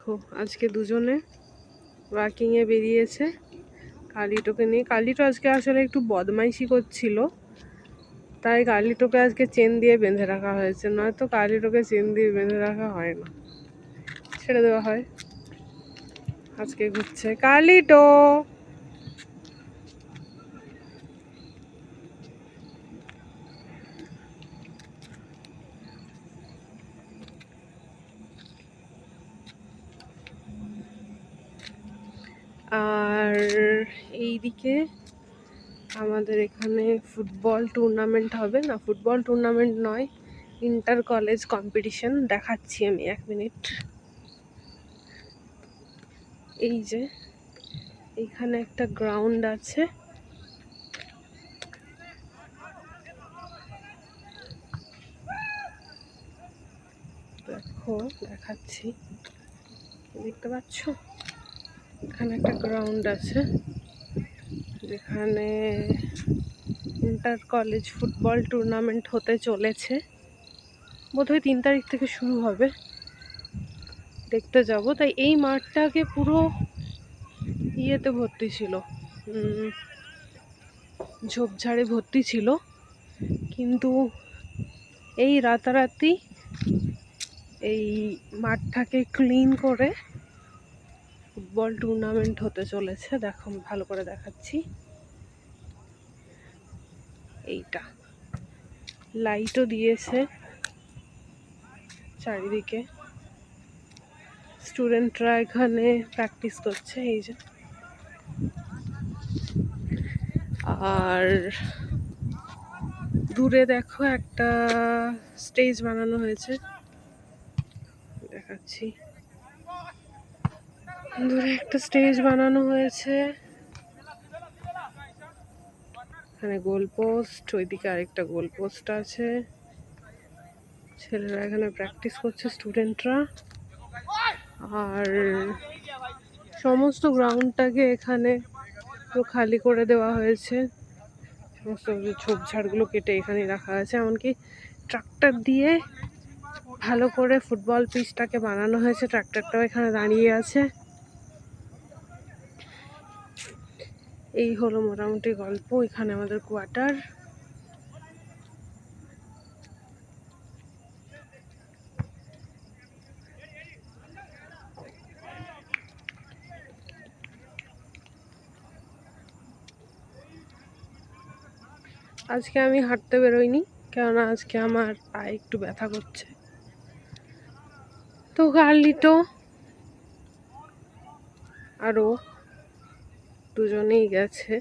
দেখো আজকে দুজনে ওয়াকিংয়ে বেরিয়েছে কালিটোকে নিয়ে। কালিটো আজকে আসলে একটু বদমাইশি করছিল, তাই কালিটোকে আজকে চেন দিয়ে বেঁধে রাখা হয়েছে, নয়তো কালিটোকে চেন দিয়ে বেঁধে রাখা হয় না, ছেড়ে দেওয়া হয়। আজকে ঘুরছে কালিটো। আর এইদিকে আমাদের এখানে ফুটবল টুর্নামেন্ট হবে, না ফুটবল টুর্নামেন্ট নয়, ইন্টার কলেজ কম্পিটিশন। দেখাচ্ছি আমি, 1 মিনিট। এই যে এইখানে একটা গ্রাউন্ড আছে, দেখো দেখাচ্ছি, দেখতে পাচ্ছ? এখানে একটা গ্রাউন্ড আছে যেখানে ইন্টার কলেজ ফুটবল টুর্নামেন্ট হতে চলেছে। বোধহয় 3 তারিখ থেকে শুরু হবে, দেখতে যাব। তাই এই মাঠটাকে পুরো ইয়েতে ভর্তি ছিল, ঝোপঝাড়ে ভর্তি ছিল, কিন্তু এই রাতারাতি এই মাঠটাকে ক্লিন করে ফুটবল টুর্নামেন্ট হতে চলেছে। দেখো ভালো করে দেখাচ্ছি, এইটা লাইটও দিয়েছে চারিদিকে, স্টুডেন্টরা এখানে প্র্যাকটিস করছে। এই যে, আর দূরে দেখো একটা স্টেজ বানানো হয়েছে, দেখাচ্ছি। দূরে একটা স্টেজ বানানো হয়েছে, এখানে গোল পোস্ট, ওইদিকে আরেকটা গোল পোস্ট আছে। ছেলেরা এখানে প্র্যাকটিস করছে, স্টুডেন্টরা। আর সমস্ত গ্রাউন্ডটাকে এখানে পুরো খালি করে দেওয়া হয়েছে, সমস্ত ঝোপঝাড়গুলো কেটে এখানে রাখা আছে। এমনকি ট্রাক্টর দিয়ে ভালো করে ফুটবল পিচটাকে বানানো হয়েছে, ট্রাক্টরটাও এখানে দাঁড়িয়ে আছে। এই হলো মোটামুটি গল্প। এখানে আমাদের কোয়ার্টার। আজকে আমি হাঁটতে বেরোইনি, কেননা আজকে আমার পায়ে একটু ব্যথা করছে। তো কালিটো আরো দুজনেই গেছে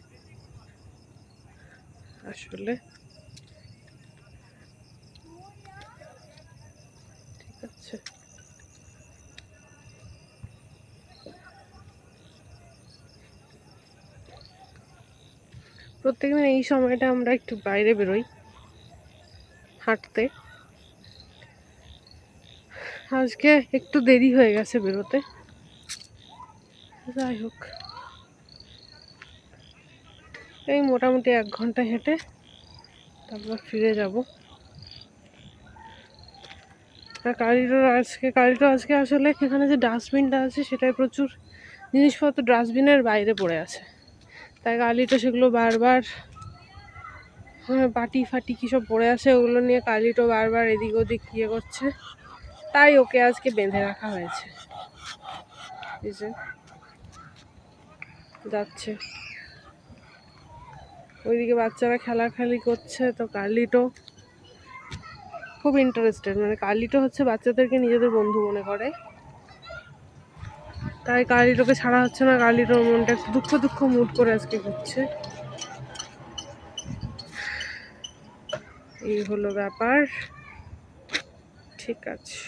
আসলে, ঠিক আছে। প্রত্যেকদিন এই সময়টা আমরা একটু বাইরে বেরোই হাঁটতে। আজকে একটু দেরি হয়ে গেছে বেরোতে, যাই হোক। এই মোটামুটি 1 ঘন্টা হেঁটে তারপর ফিরে যাব। আর কালিটো আজকে আসলে এখানে যে ডাস্টবিনটা আছে সেটাই প্রচুর জিনিসপত্র ডাস্টবিনের বাইরে পড়ে আছে, তাই কালিটো সেগুলো বারবার, বাটি ফাটি কী সব পড়ে আছে, ওগুলো নিয়ে কালিটো বারবার এদিক ওদিক ইয়ে করছে, তাই ওকে আজকে বেঁধে রাখা হয়েছে। এই যে যাচ্ছে, ওইদিকে বাচ্চারা খেলাখেলি করছে, তো কালিটো খুব ইন্টারেস্টেড, মানে কালিটো হচ্ছে বাচ্চাদেরকে নিজেদের বন্ধু মনে করে, তাই কালিটোকে ছাড়া হচ্ছে না। কালিটোর মনটা একটু দুঃখ দুঃখ মুড করে আজকে ঘুরছে। এই হলো ব্যাপার, ঠিক আছে।